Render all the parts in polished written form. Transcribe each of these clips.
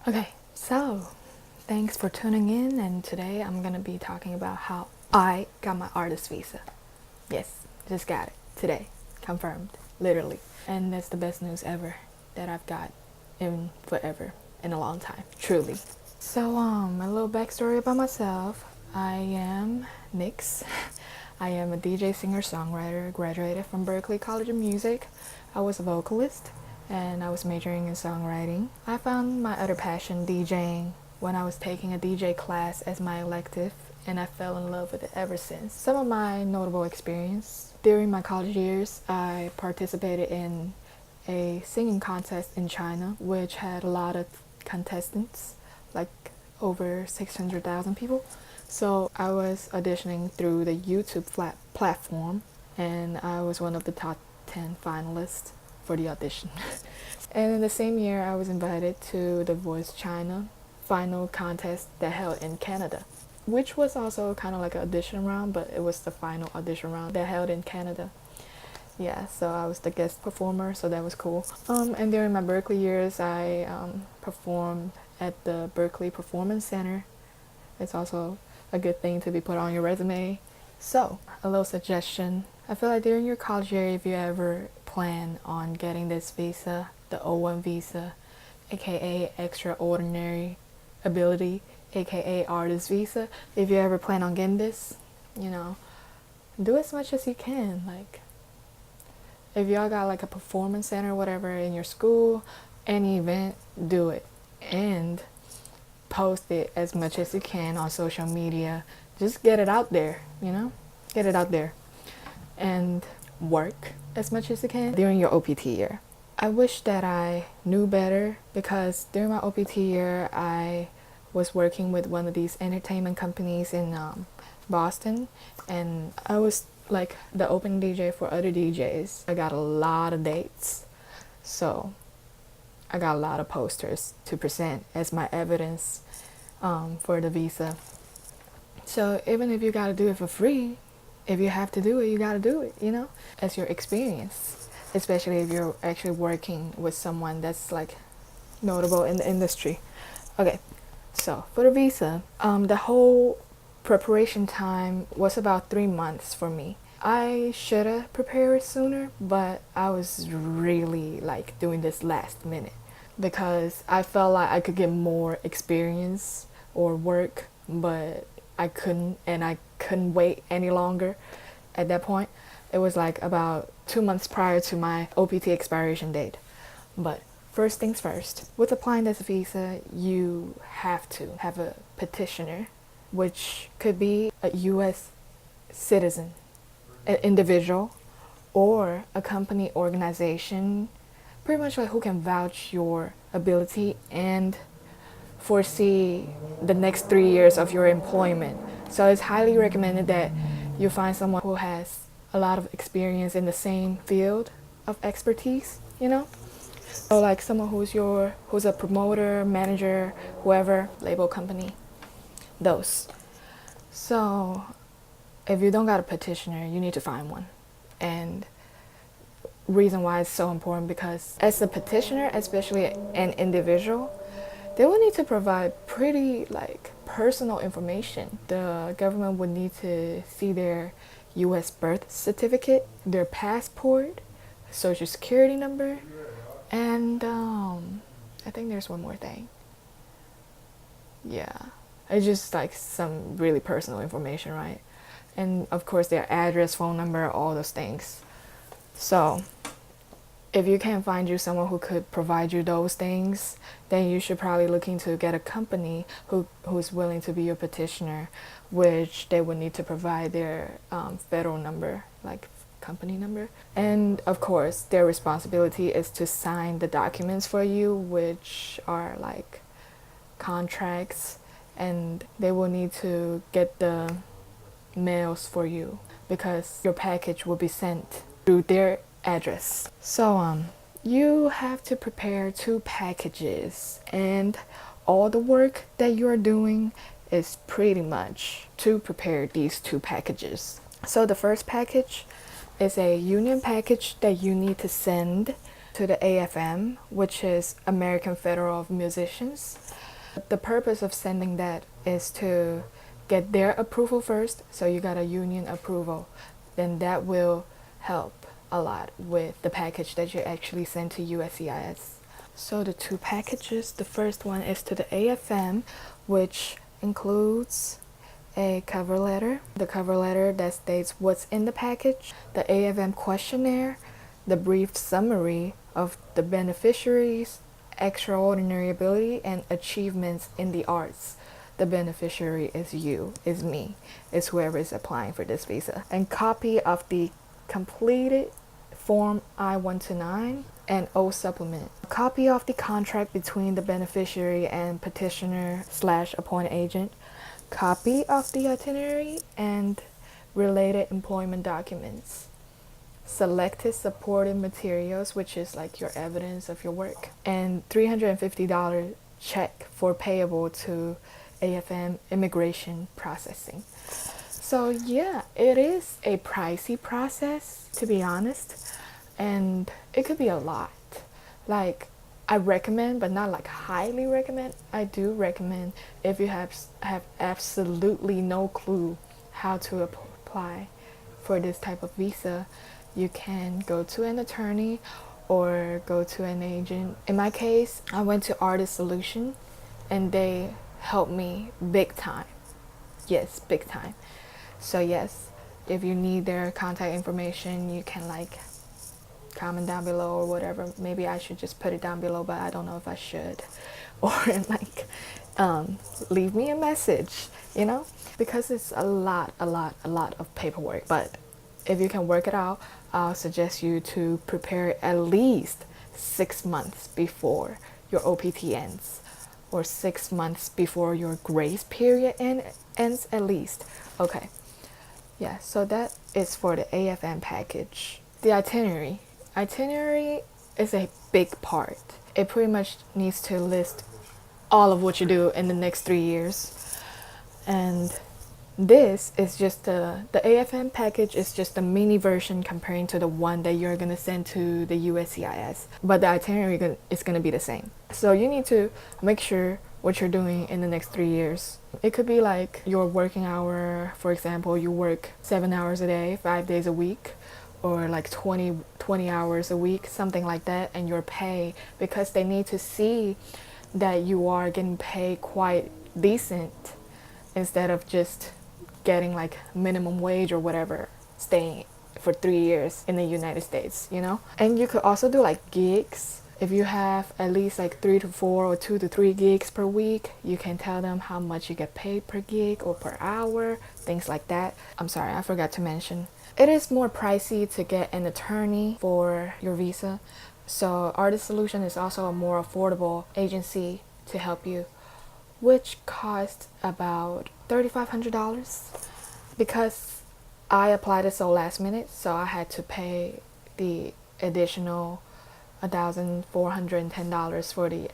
Okay, so thanks for tuning in, and today I'm gonna be talking about how I got my artist visa. Yes, just got it today, confirmed, literally. And that's the best news ever that I've got in forever, in a long time, truly. So, a little backstory about myself. I am Nix. I am a DJ, singer, songwriter, graduated from Berklee College of Music. I was a vocalist and I was majoring in songwriting. I found my other passion, DJing, when I was taking a DJ class as my elective, and I fell in love with it ever since. Some of my notable experience during my college years, I participated in a singing contest in China, which had a lot of contestants, like over 600,000 people. So I was auditioning through the YouTube platform, and I was one of the top 10 finalists for the audition. And in the same year, I was invited to the Voice China final contest that held in Canada, which was also kind of like an audition round, but it was the final audition round that held in Canada. Yeah, so I was the guest performer, so that was cool. And during my Berklee years, I performed at the Berklee Performance Center. It's also a good thing to be put on your resume. So, a little suggestion. I feel like during your college year, if you ever plan on getting this visa, the O1 visa, aka extraordinary ability, aka artist visa, if you ever plan on getting this, do as much as you can. Like, if y'all got like a performance center or whatever in your school, any event, do it. And post it as much as you can on social media. Just get it out there, Get it out there. And work as much as you can during your OPT year. I wish that I knew better, because during my OPT year, I was working with one of these entertainment companies in Boston, and I was like the opening DJ for other DJs. I got a lot of dates, so I got a lot of posters to present as my evidence for the visa. So even if you gotta do it for free, if you have to do it, you gotta do it, as your experience, especially if you're actually working with someone that's like notable in the industry. Okay, so for the visa, the whole preparation time was about 3 months for me. I should have prepared sooner, but I was really like doing this last minute because I felt like I could get more experience or work, but I couldn't, and I couldn't wait any longer at that point. It was like about 2 months prior to my OPT expiration date. But first things first, with applying this visa, you have to have a petitioner, which could be a US citizen, an individual, or a company organization, pretty much like who can vouch your ability and foresee the next 3 years of your employment. So it's highly recommended that you find someone who has a lot of experience in the same field of expertise, So like someone who's a promoter, manager, whoever, label company, those. So if you don't got a petitioner, you need to find one. And reason why it's so important, because as a petitioner, especially an individual, they will need to provide pretty like personal information. The government would need to see their US birth certificate, their passport, social security number, and I think there's one more thing. Yeah, it's just like some really personal information, right? And of course their address, phone number, all those things. So if you can't find you someone who could provide you those things, then you should probably look into get a company who's willing to be your petitioner, which they would need to provide their federal number, like company number. And of course, their responsibility is to sign the documents for you, which are like contracts, and they will need to get the mails for you because your package will be sent through their address. So you have to prepare 2 packages, and all the work that you're doing is pretty much to prepare these 2 packages. So the first package is a union package that you need to send to the AFM, which is American Federal of Musicians. The purpose of sending that is to get their approval first, so you got a union approval. Then that will help a lot with the package that you actually send to USCIS. So the two packages, the first one is to the AFM, which includes a cover letter, the cover letter that states what's in the package, the AFM questionnaire, the brief summary of the beneficiaries, extraordinary ability, and achievements in the arts. The beneficiary is you, is me, is whoever is applying for this visa. And copy of the completed Form I-129 and O supplement. A copy of the contract between the beneficiary and petitioner/appointed agent. Copy of the itinerary and related employment documents. Selected supporting materials, which is like your evidence of your work. And $350 check for payable to AFM Immigration Processing. So yeah, it is a pricey process, to be honest, and it could be a lot. Like, I recommend, but not like highly recommend. I do recommend if you have absolutely no clue how to apply for this type of visa, you can go to an attorney or go to an agent. In my case, I went to Artist Solution and they helped me big time. Yes, big time. So yes, if you need their contact information, you can like comment down below or whatever. Maybe I should just put it down below, but I don't know if I should. Or like leave me a message, you know, because it's a lot of paperwork. But if you can work it out, I'll suggest you to prepare at least 6 months before your OPT ends, or 6 months before your grace period ends at least. Okay. Yeah, so that is for the AFM package. The itinerary. Itinerary is a big part. It pretty much needs to list all of what you do in the next 3 years. And this is just the AFM package is just a mini version comparing to the one that you're going to send to the USCIS. But the itinerary is going to be the same. So you need to make sure what you're doing in the next 3 years. It could be like your working hour, for example, you work 7 hours a day, 5 days a week, or like 20 hours a week, something like that, and your pay, because they need to see that you are getting paid quite decent instead of just getting like minimum wage or whatever, staying for 3 years in the United States, you know? And you could also do like gigs. If you have at least like 3 to 4 or 2 to 3 gigs per week, you can tell them how much you get paid per gig or per hour, things like that. I'm sorry, I forgot to mention. It is more pricey to get an attorney for your visa. So Artist Solution is also a more affordable agency to help you, which cost about $3,500. Because I applied it so last minute, so I had to pay the additional $1,410 for the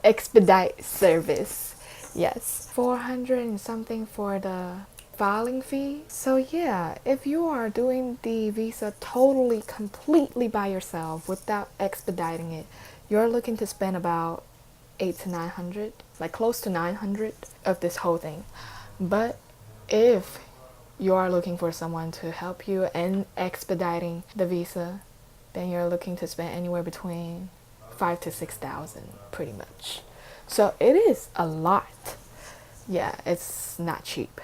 expedite service. Yes, 400 and something for the filing fee. So yeah, if you are doing the visa totally completely by yourself without expediting it, you're looking to spend about 800 to 900, like close to 900 of this whole thing. But if you are looking for someone to help you in expediting the visa, then you're looking to spend anywhere between 5,000 to 6,000 pretty much. So it is a lot. Yeah, it's not cheap.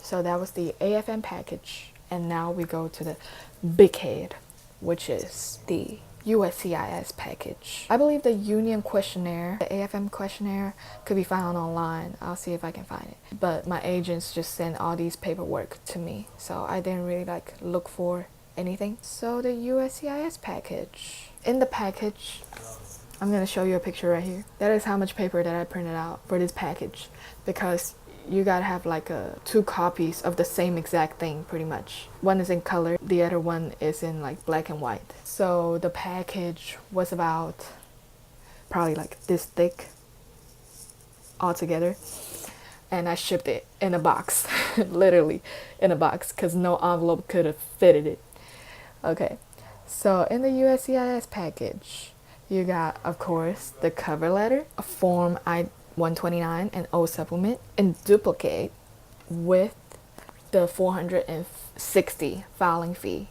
So that was the AFM package, and now we go to the big head, which is the USCIS package. I believe the union questionnaire, the AFM questionnaire, could be found online. I'll see if I can find it. But my agents just sent all these paperwork to me, so I didn't really like look for anything. So the USCIS package. In the package, I'm gonna show you a picture right here. That is how much paper that I printed out for this package, because you gotta have like 2 copies of the same exact thing pretty much. One is in color, the other one is in like black and white. So the package was about probably like this thick altogether, and I shipped it in a box. Literally in a box, because no envelope could have fitted it. Okay, So in the USCIS package, you got, of course, the cover letter, a Form I-129 and O supplement in duplicate with the 460 filing fee,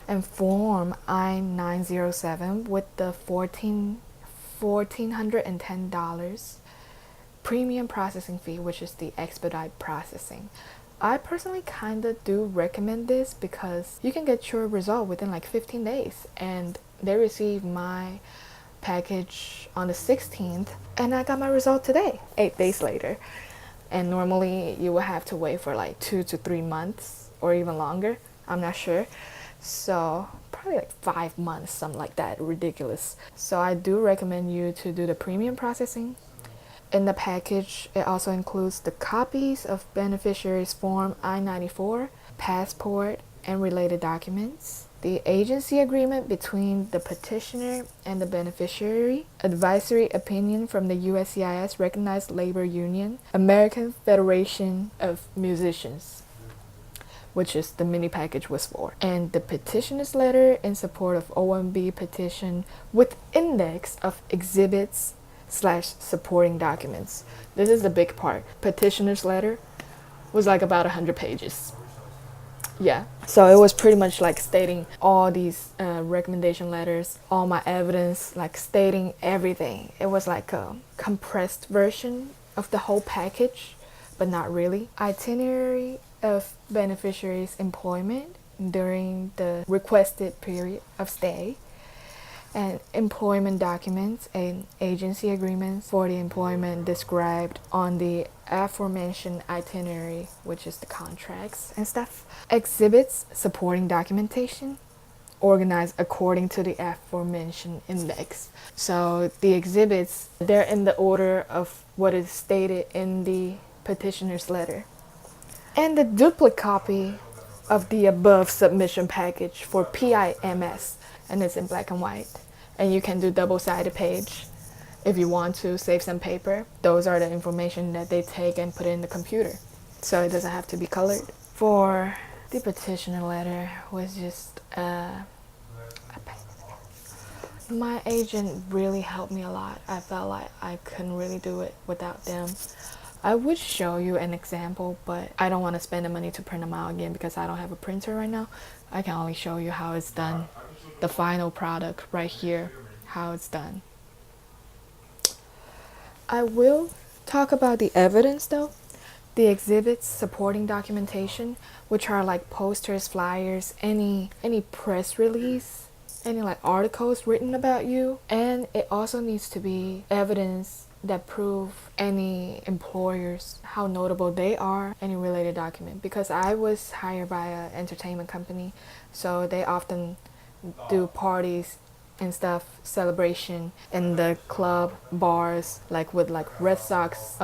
and Form I-907 with the $1,410 premium processing fee, which is the expedite processing. I personally kind of do recommend this because you can get your result within like 15 days, and they received my package on the 16th and I got my result today, 8 days later. And normally you will have to wait for like 2 to 3 months or even longer, I'm not sure. So probably like 5 months, something like that, ridiculous. So I do recommend you to do the premium processing. In the package, it also includes the copies of beneficiaries Form I-94, passport, and related documents, the agency agreement between the petitioner and the beneficiary, advisory opinion from the USCIS recognized labor union, American Federation of Musicians, which is the mini package was for, and the petitioner's letter in support of OMB petition with index of exhibits / supporting documents. This is the big part. Petitioner's letter was like about 100 pages. Yeah, so it was pretty much like stating all these recommendation letters, all my evidence, like stating everything. It was like a compressed version of the whole package, but not really. Itinerary of beneficiaries' employment during the requested period of stay, and employment documents and agency agreements for the employment described on the aforementioned itinerary, which is the contracts and stuff. Exhibits supporting documentation organized according to the aforementioned index. So the exhibits, they're in the order of what is stated in the petitioner's letter. And the duplicate copy of the above submission package for PIMS, and it's in black and white, and you can do double-sided page if you want to save some paper. Those are the information that they take and put in the computer, so it doesn't have to be colored. For the petitioner letter was just my agent really helped me a lot. I felt like I couldn't really do it without them. I would show you an example, but I don't want to spend the money to print them out again because I don't have a printer right now. I can only show you how it's done. The final product right here, how it's done. I will talk about the evidence though. The exhibits supporting documentation, which are like posters, flyers, any press release, any like articles written about you. And it also needs to be evidence that prove any employers, how notable they are, any related document. Because I was hired by an entertainment company, so they often do parties and stuff, celebration in the club, bars, like with like Red Sox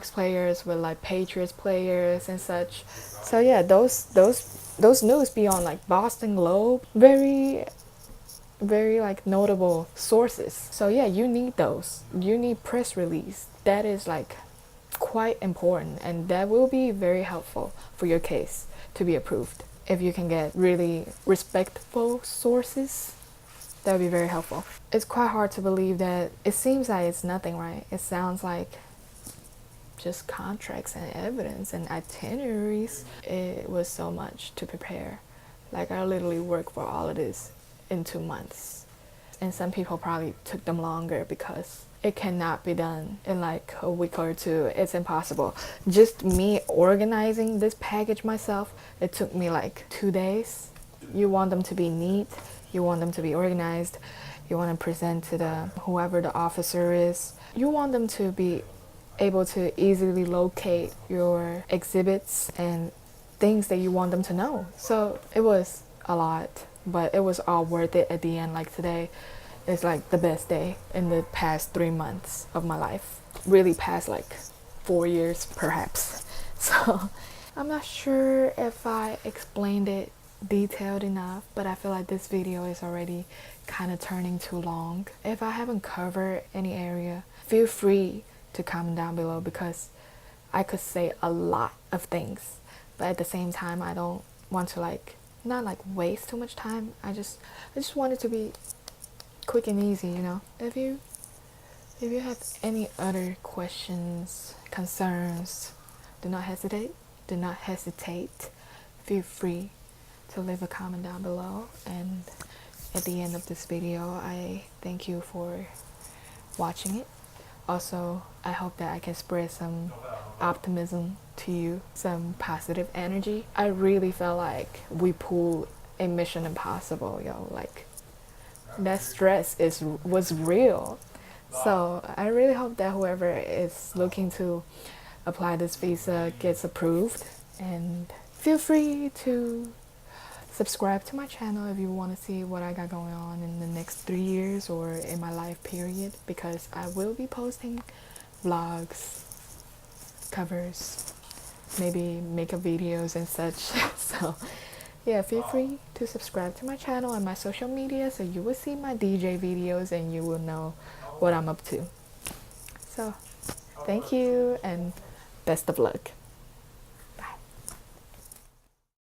players, with like Patriots players and such. So yeah, those news be on like Boston Globe, very like notable sources. So yeah, you need those. You need press release. That is like quite important, and that will be very helpful for your case to be approved. If you can get really respectful sources, that would be very helpful. It's quite hard to believe that it seems like it's nothing, right? It sounds like just contracts and evidence and itineraries. It was so much to prepare. Like I literally worked for all of this in 2 months, and some people probably took them longer because it cannot be done in like a week or two. It's impossible. Just me organizing this package myself, it took me like 2 days. You want them to be neat, you want them to be organized, you want to present to the whoever the officer is, you want them to be able to easily locate your exhibits and things that you want them to know. So it was a lot, but it was all worth it at the end. Like today is like the best day in the past 3 months of my life, really past like 4 years perhaps. So I'm not sure if I explained it detailed enough, but I feel like this video is already kind of turning too long. If I haven't covered any area, feel free to comment down below, because I could say a lot of things, but at the same time I don't want to like not like waste too much time. I just want it to be quick and easy, you know. If you have any other questions, concerns, do not hesitate. Do not hesitate. Feel free to leave a comment down below. And at the end of this video, I thank you for watching it. Also, I hope that I can spread some optimism to you, some positive energy. I really felt like we pulled a Mission Impossible, yo. Like, that stress was real. So I really hope that whoever is looking to apply this visa gets approved. And feel free to subscribe to my channel if you want to see what I got going on in the next 3 years or in my life period, because I will be posting vlogs, covers, maybe makeup videos and such. So yeah, feel free to subscribe to my channel and my social media, so you will see my DJ videos and you will know what I'm up to. So thank you and best of luck.